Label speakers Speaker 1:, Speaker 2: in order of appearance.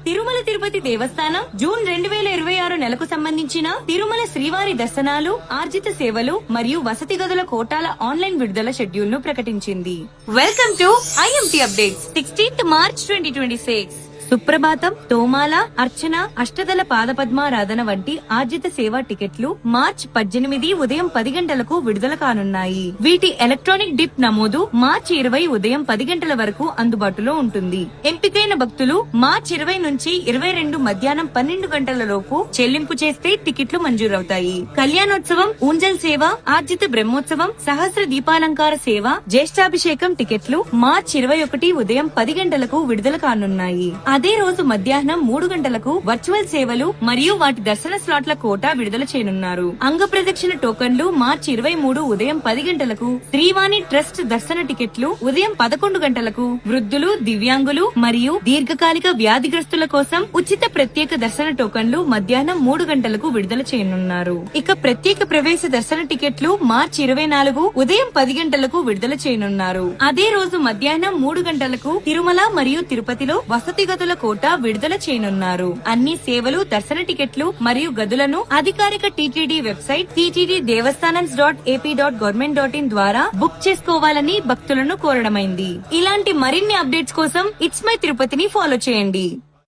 Speaker 1: తిరుమల తిరుపతి దేవస్థానం June 2026 నెలకు సంబంధించిన తిరుమల శ్రీవారి దర్శనాలు, ఆర్జిత సేవలు మరియు వసతి గదుల కోటాల ఆన్లైన్ విడుదల షెడ్యూల్ ను ప్రకటించింది. Welcome to IMT updates 16th March 2026. సుప్రభాతం, తోమాల, అర్చన, అష్టదళ పాదపద్మారాధన వంటి ఆర్జిత సేవా టికెట్లు మార్చి 18 ఉదయం 10 గంటలకు విడుదల కానున్నాయి. వీటి ఎలక్ట్రానిక్ డిప్ నమోదు మార్చి 20 ఉదయం 10 గంటల వరకు అందుబాటులో ఉంటుంది. ఎంపికైన భక్తులు మార్చి 20 నుంచి 22 మధ్యాహ్నం 12 గంటల లోపు చెల్లింపు చేస్తే టికెట్లు మంజూరవుతాయి. కళ్యాణోత్సవం, ఊంజల్ సేవ, ఆర్జిత బ్రహ్మోత్సవం, సహస్ర దీపాలంకార సేవ, జ్యేష్ఠాభిషేకం టికెట్లు మార్చి 21 ఉదయం 10 గంటలకు విడుదల కానున్నాయి. అదే రోజు మధ్యాహ్నం 3 గంటలకు వర్చువల్ సేవలు మరియు వాటి దర్శన స్లాట్ల కోటా విడుదల చేయనున్నారు. అంగ ప్రదక్షిణ టోకన్లు మార్చి 23 ఉదయం 10 గంటలకు, శ్రీవాణి ట్రస్ట్ దర్శన టికెట్లు ఉదయం 11 గంటలకు, వృద్ధులు, దివ్యాంగులు మరియు దీర్ఘకాలిక వ్యాధిగ్రస్తుల కోసం ఉచిత ప్రత్యేక దర్శన టోకన్లు మధ్యాహ్నం 3 గంటలకు విడుదల చేయనున్నారు. ఇక ప్రత్యేక ప్రవేశ దర్శన టికెట్లు మార్చి 24 ఉదయం 10 గంటలకు విడుదల చేయనున్నారు. అదే రోజు మధ్యాహ్నం 3 గంటలకు తిరుమల మరియు తిరుపతిలో వసతి గదుల కోటా విడుదల చేయనున్నారు. అన్ని సేవలు, దర్శన టికెట్లు మరియు గదులను అధికారిక టీటీడీ వెబ్సైట్ ttddevastanams.ap.government.in ద్వారా బుక్ చేసుకోవాలని భక్తులను కోరడమైంది. ఇలాంటి మరిన్ని అప్డేట్స్ కోసం ఇట్స్ మై తిరుపతిని ఫాలో చేయండి.